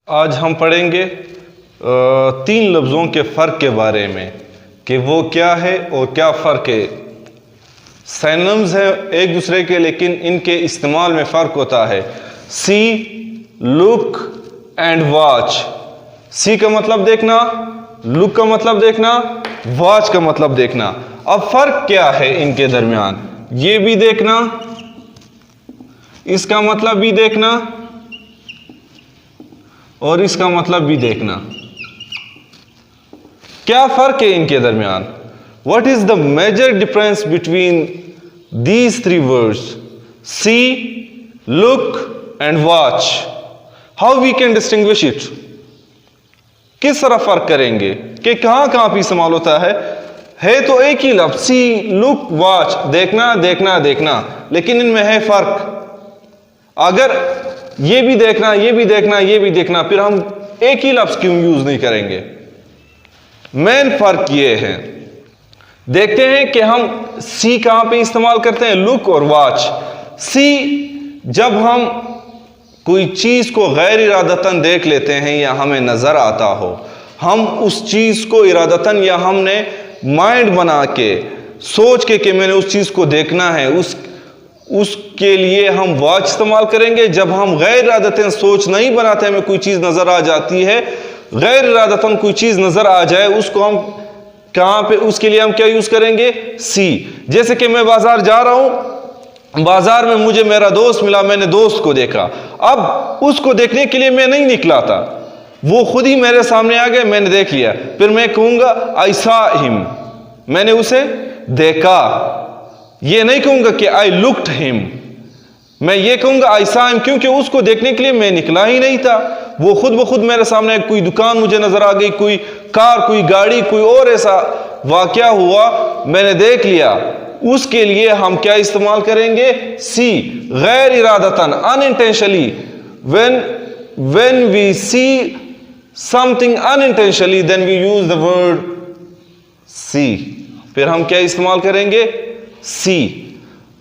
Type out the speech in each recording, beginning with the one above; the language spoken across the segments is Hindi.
आज हम पढ़ेंगे तीन लफ्ज़ों के फ़र्क के बारे में कि वो क्या है और क्या फ़र्क है। सिनोनिम्स हैं एक दूसरे के, लेकिन इनके इस्तेमाल में फ़र्क होता है। सी, लुक एंड वॉच। सी का मतलब देखना, लुक का मतलब देखना, वॉच का मतलब देखना। अब फ़र्क क्या है इनके दरमियान? ये भी देखना, इसका मतलब भी देखना और इसका मतलब भी देखना। क्या फर्क है इनके दरमियान? What is the major difference between these three words? See, look and watch. How we can distinguish it? किस तरह फर्क करेंगे कि कहां कहां पे इस्तेमाल होता है तो एक ही लफ्ज सी, लुक, वॉच, देखना देखना देखना, लेकिन इनमें है फर्क। अगर ये भी देखना, ये भी देखना, ये भी देखना, फिर हम एक ही लफ्ज क्यों यूज नहीं करेंगे? मेन फर्क ये है। देखते हैं कि हम सी कहां पे इस्तेमाल करते हैं, लुक और वॉच। सी जब हम कोई चीज को गैर इरादतन देख लेते हैं या हमें नजर आता हो, हम उस चीज को इरादतन या हमने माइंड बना के सोच के कि मैंने उस चीज को देखना है, उसके लिए हम वॉच इस्तेमाल करेंगे। जब हम गैर इरादतन सोच नहीं बनाते, हमें कोई चीज नजर आ जाती है, गैर इरादतन कोई चीज नजर आ जाए, उसको हम कहां पे, उसके लिए हम क्या यूज करेंगे? सी। जैसे कि मैं बाजार जा रहा हूं, बाजार में मुझे मेरा दोस्त मिला, मैंने दोस्त को देखा। अब उसको देखने के लिए मैं नहीं निकला था, वो खुद ही मेरे सामने आ गए, मैंने देख लिया। फिर मैं कहूंगा आई सॉ हिम, मैंने उसे देखा। ये नहीं कहूंगा कि आई लुक्ड हिम, मैं ये कहूंगा आई सॉ हिम, क्योंकि उसको देखने के लिए मैं निकला ही नहीं था। वो खुद ब खुद मेरे सामने कोई दुकान मुझे नजर आ गई, कोई कार, कोई गाड़ी, कोई और ऐसा वाकया हुआ, मैंने देख लिया। उसके लिए हम क्या इस्तेमाल करेंगे? सी। गैर इरादतन, unintentionally. When we see something unintentionally, then we use the word see. फिर हम क्या इस्तेमाल करेंगे? सी।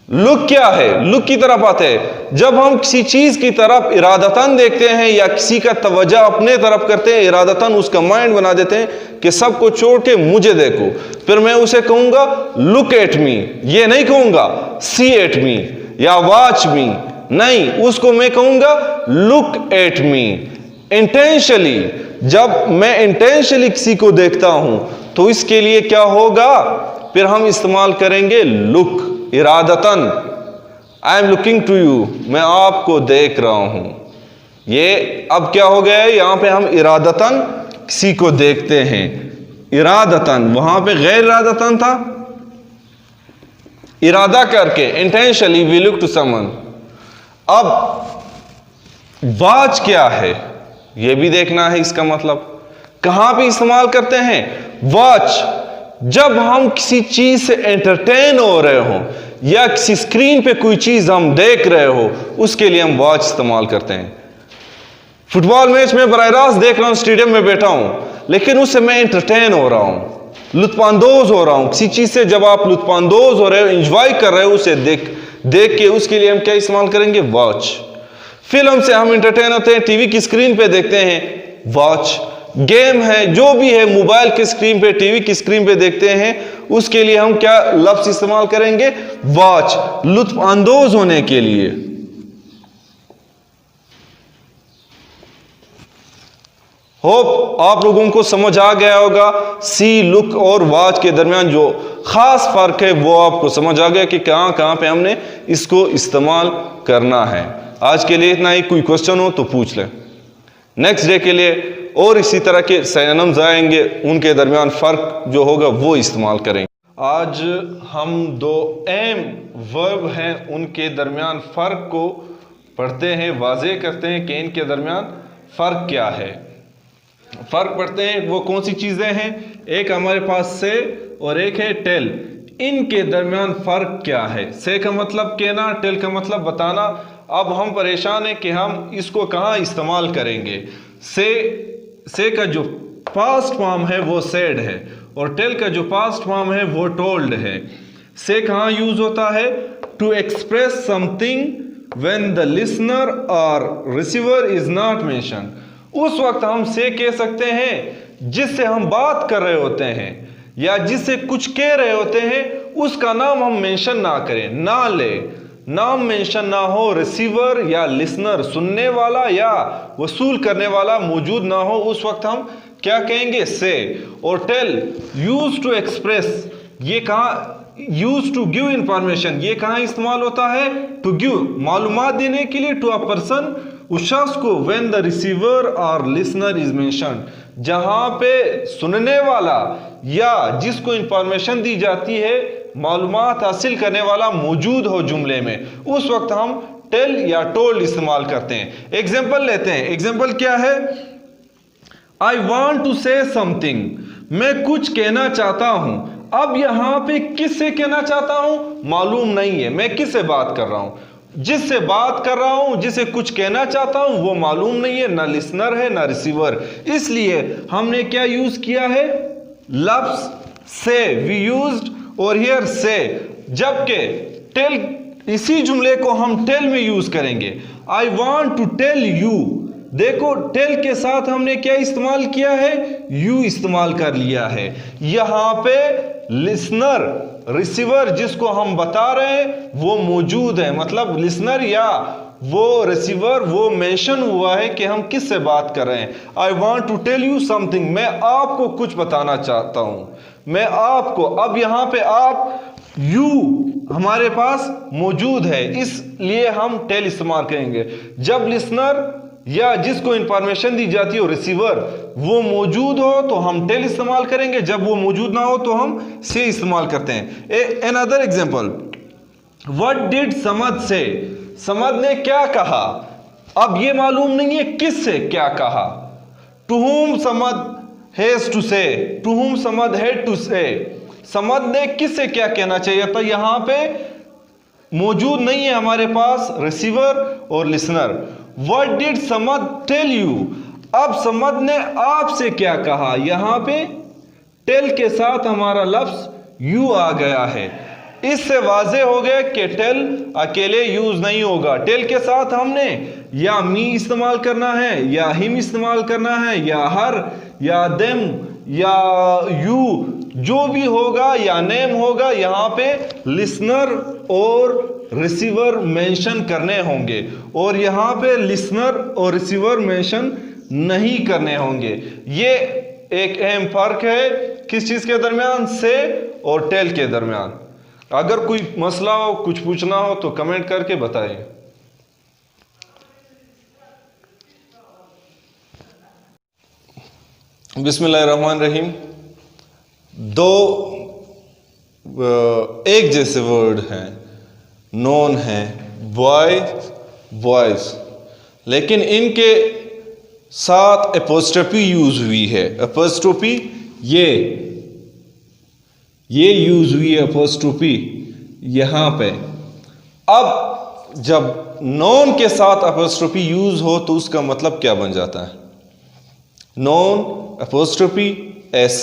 लुक क्या है? लुक की तरफ आते हैं जब हम किसी चीज की तरफ इरादतन देखते हैं या किसी का तवज्जो अपने तरफ करते हैं, इरादतन उसका माइंड बना देते हैं कि सबको छोड़ के मुझे देखो। फिर मैं उसे कहूंगा लुक एट मी, ये नहीं कहूंगा सी एट मी या वॉच मी, नहीं, उसको मैं कहूंगा लुक एट मी। इंटेंशनली, जब मैं इंटेंशनली किसी को देखता हूं तो इसके लिए क्या होगा? फिर हम इस्तेमाल करेंगे लुक, इरादतन। I am looking to you, मैं आपको देख रहा हूं। ये अब क्या हो गया है? यहां पे हम इरादतन किसी को देखते हैं, इरादतन। वहां पे गैर इरादतन था, इरादा करके, intentionally we look to someone. अब वॉच क्या है? ये भी देखना है। इसका मतलब कहां पे इस्तेमाल करते हैं वॉच? जब हम किसी चीज से एंटरटेन हो रहे हो या किसी स्क्रीन पे कोई चीज हम देख रहे हो, उसके लिए हम वॉच इस्तेमाल करते हैं। फुटबॉल मैच में बराह रास्त देख रहा हूं, स्टेडियम में बैठा हूं, लेकिन उससे मैं एंटरटेन हो रहा हूं, लुत्फानंदोज हो रहा हूं। किसी चीज से जब आप लुत्फानंदोज हो रहे हो, एंजॉय कर रहे हो उसे देख के, उसके लिए हम क्या इस्तेमाल करेंगे? वॉच। फिल्म से हम एंटरटेन होते हैं, टीवी की स्क्रीन पे देखते हैं, वॉच। गेम है, जो भी है, मोबाइल की स्क्रीन पे, टीवी की स्क्रीन पे देखते हैं, उसके लिए हम क्या लफ्ज इस्तेमाल करेंगे? वॉच, लुत्फ अंदोज होने के लिए। होप आप लोगों को समझ आ गया होगा सी, लुक और वॉच के दरमियान जो खास फर्क है वो आपको समझ आ गया कि कहां कहां पे हमने इसको इस्तेमाल करना है। आज के लिए इतना ही। कोई क्वेश्चन हो तो पूछ लें। नेक्स्ट डे के लिए और इसी तरह के सिनोनिम्स आएंगे, उनके दरमियान फ़र्क जो होगा वो इस्तेमाल करेंगे। आज हम दो अहम वर्ब हैं, उनके दरमियान फ़र्क को पढ़ते हैं, वाज़े करते हैं कि इनके दरमियान फ़र्क क्या है। फ़र्क पढ़ते हैं वो कौन सी चीज़ें हैं। एक हमारे पास से और एक है टेल। इनके दरमियान फ़र्क क्या है? से का मतलब कहना, टेल का मतलब बताना। अब हम परेशान हैं कि हम इसको कहाँ इस्तेमाल करेंगे। से का जो पास्ट फॉर्म है वो सेड है और टेल का जो पास्ट फॉर्म है वो टोल्ड है। से कहाँ यूज होता है? To express something when the listener और रिसीवर इज नॉट मेंशन। उस वक्त हम से कह सकते हैं जिससे हम बात कर रहे होते हैं या जिससे कुछ कह रहे होते हैं, उसका नाम हम मेंशन ना करें, ना ले, नाम मेंशन ना हो, रिसीवर या लिसनर, सुनने वाला या वसूल करने वाला मौजूद ना हो, उस वक्त हम क्या कहेंगे? से। और टेल यूज टू एक्सप्रेस, ये कहाँ यूज टू गिव इंफॉर्मेशन, ये कहाँ इस्तेमाल होता है? टू गिव, मालूमात देने के लिए, टू अ पर्सन, उस शख्स को, व्हेन द रिसीवर और लिसनर इज मेंशन्ड, जहां पे सुनने वाला या जिसको इंफॉर्मेशन दी जाती है, मालूमात हासिल करने वाला मौजूद हो जुमले में, उस वक्त हम टेल या टोल्ड इस्तेमाल करते हैं। एग्जाम्पल लेते हैं। एग्जाम्पल क्या है? I want to say something, मैं कुछ कहना चाहता हूं। अब यहां पे किससे कहना चाहता हूं मालूम नहीं है, मैं किससे बात कर रहा हूं? जिससे बात कर रहा हूं, जिसे कुछ कहना चाहता हूं, वो मालूम नहीं है, ना लिसनर है ना रिसीवर। इसलिए हमने क्या यूज किया है? लफ्ज से, वी यूज्ड और हियर से। जबकि टेल, इसी जुमले को हम टेल में यूज करेंगे। I want to tell you, देखो टेल के साथ हमने क्या इस्तेमाल किया है? यू इस्तेमाल कर लिया है। यहां पे लिसनर, रिसीवर जिसको हम बता रहे हैं वो मौजूद है, मतलब लिसनर या वो रिसीवर वो मेंशन हुआ है कि हम किससे बात कर रहे हैं। I want to tell you something, मैं आपको कुछ बताना चाहता हूं, मैं आपको। अब यहां पे आप, यू हमारे पास मौजूद है, इसलिए हम टेल इस्तेमाल करेंगे। जब लिसनर या जिसको इंफॉर्मेशन दी जाती है रिसीवर वो मौजूद हो तो हम टेल इस्तेमाल करेंगे, जब वो मौजूद ना हो तो हम से इस्तेमाल करते हैं। Another example, what did Samad से, समद ने क्या कहा? अब ये मालूम नहीं है किससे क्या कहा। To whom Samad has to say, to whom Samad had to से, समद ने किससे क्या कहना चाहिए था? यहां पे मौजूद नहीं है हमारे पास रिसीवर और listener. What did Samad tell you, अब समद ने आपसे क्या कहा? यहां पे टेल के साथ हमारा लफ्ज यू आ गया है। इससे वाजे हो गया कि टेल अकेले यूज नहीं होगा, टेल के साथ हमने या मी इस्तेमाल करना है या हिम इस्तेमाल करना है या हर या देम या यू, जो भी होगा, या नेम होगा। यहां पे लिसनर और रिसीवर मेंशन करने होंगे और यहां पे लिसनर और रिसीवर मेंशन नहीं करने होंगे। ये एक अहम फर्क है किस चीज के दरमियान? से और टेल के दरमियान। अगर कोई मसला हो, कुछ पूछना हो तो कमेंट करके बताएं। बिस्मिल्लाहिर्रहमानिर्रहीम। दो एक जैसे वर्ड हैं, नोन है, बॉय बॉयज, लेकिन इनके साथ एपोस्ट्रोफी यूज हुई है। एपोस्ट्रोफी ये यूज हुई है, एपोस्ट्रोफी यहां पे। अब जब नोन के साथ एपोस्ट्रोफी यूज हो तो उसका मतलब क्या बन जाता है? Known apostrophe S.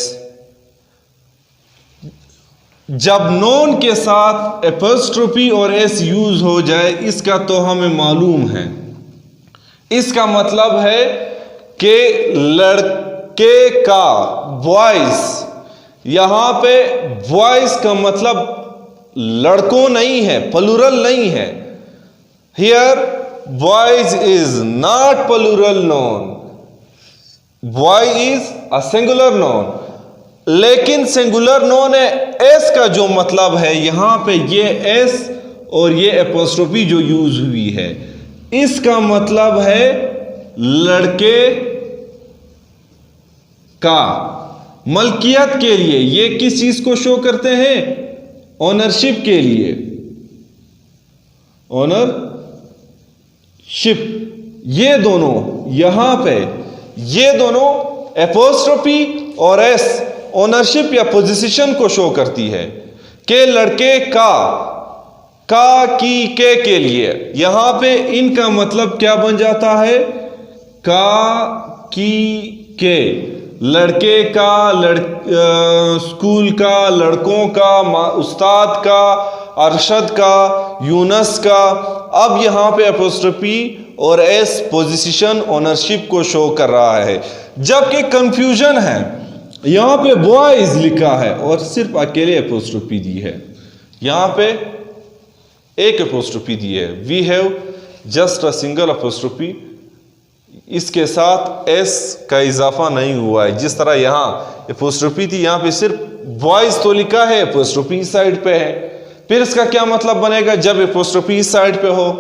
जब नोन के साथ एपोस्ट्रोफी और एस यूज हो जाए, इसका तो हमें मालूम है, इसका मतलब है कि लड़के का, बॉयज, यहां पे बॉयज का मतलब लड़कों नहीं है, प्लूरल नहीं है। Here boys is not plural noun, boy is a singular noun, लेकिन सिंगुलर नोन है। एस का जो मतलब है यहां पे, ये एस और ये एपोस्ट्रोफी जो यूज हुई है, इसका मतलब है लड़के का। मलकियत के लिए ये किस चीज को शो करते हैं? ओनरशिप के लिए, ओनरशिप। ये दोनों यहां पे, ये दोनों एपोस्ट्रोफी और एस ओनरशिप या पोजीशन को शो करती है कि लड़के का की के लिए। यहां पे इनका मतलब क्या बन जाता है? का की के, लड़के का, स्कूल का, लड़कों का, उस्ताद का, अरशद का, यूनस का। अब यहाँ पे एपोस्ट्रोफी और एस पोजीशन ओनरशिप को शो कर रहा है, जबकि कंफ्यूजन है, यहाँ पे बॉयज लिखा है और सिर्फ अकेले एपोस्ट्रोफी दी है, यहाँ पे एक एपोस्ट्रोफी दी है। We have just a single apostrophe, इसके साथ एस का इजाफा नहीं हुआ है। जिस तरह यहाँ एपोस्ट्रोफी थी, यहाँ पे सिर्फ बॉयज तो लिखा है, एपोस्ट्रोफी इस साइड पे है। फिर इसका क्या मतलब बनेगा? जब एपोस्ट्रोफी इस साइड पे हो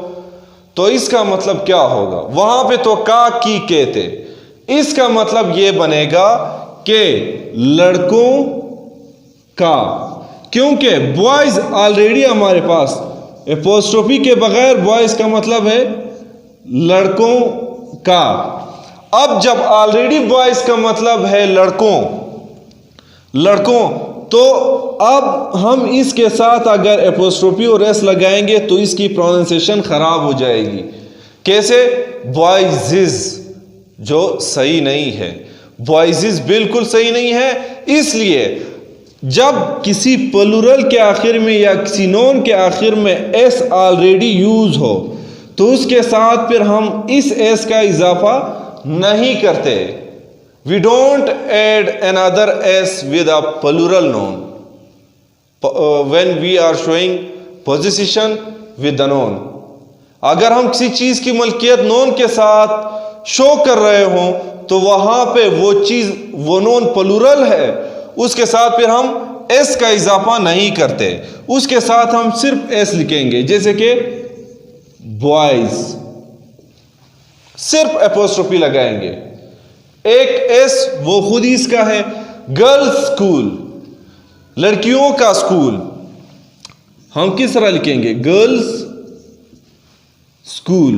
तो इसका मतलब क्या होगा? वहां पे तो का की के थे, इसका मतलब ये बनेगा कि लड़कों का, क्योंकि बॉयज ऑलरेडी हमारे पास एपोस्ट्रोफी के बगैर बॉयज का मतलब है लड़कों का। अब जब ऑलरेडी बॉयज का मतलब है लड़कों, तो अब हम इसके साथ अगर एपोस्ट्रोफी और एस लगाएंगे तो इसकी प्रोनाउंसिएशन खराब हो जाएगी। कैसे? बॉयजिज, जो सही नहीं है, बॉयजिज बिल्कुल सही नहीं है। इसलिए जब किसी प्लूरल के आखिर में या किसी नोन के आखिर में एस ऑलरेडी यूज हो तो उसके साथ फिर हम इस एस का इजाफा नहीं करते। We don't add another S with a plural noun when we are showing position with the noun. अगर हम किसी चीज की मलकियत नोन के साथ शो कर रहे हों तो वहां पे वो चीज, वो नोन प्लूरल है, उसके साथ फिर हम एस का इजाफा नहीं करते, उसके साथ हम सिर्फ एस लिखेंगे। जैसे कि बॉयज, सिर्फ एपोस्ट्रोफी लगाएंगे, एक एस वो खुद ही इसका है। गर्ल्स स्कूल, लड़कियों का स्कूल, हम किस तरह लिखेंगे? गर्ल्स स्कूल,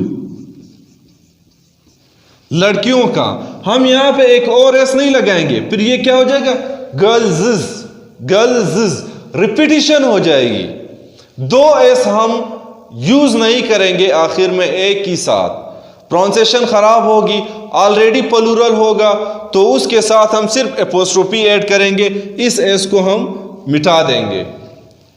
लड़कियों का। हम यहां पे एक और एस नहीं लगाएंगे, फिर ये क्या हो जाएगा? गर्ल्स, गर्ल्स, रिपीटिशन हो जाएगी। दो एस हम यूज नहीं करेंगे आखिर में एक ही साथ, प्रोनाउंसिएशन खराब होगी। ऑलरेडी प्लूरल होगा तो उसके साथ हम सिर्फ एपोस्ट्रोफी ऐड करेंगे, इस एस को हम मिटा देंगे।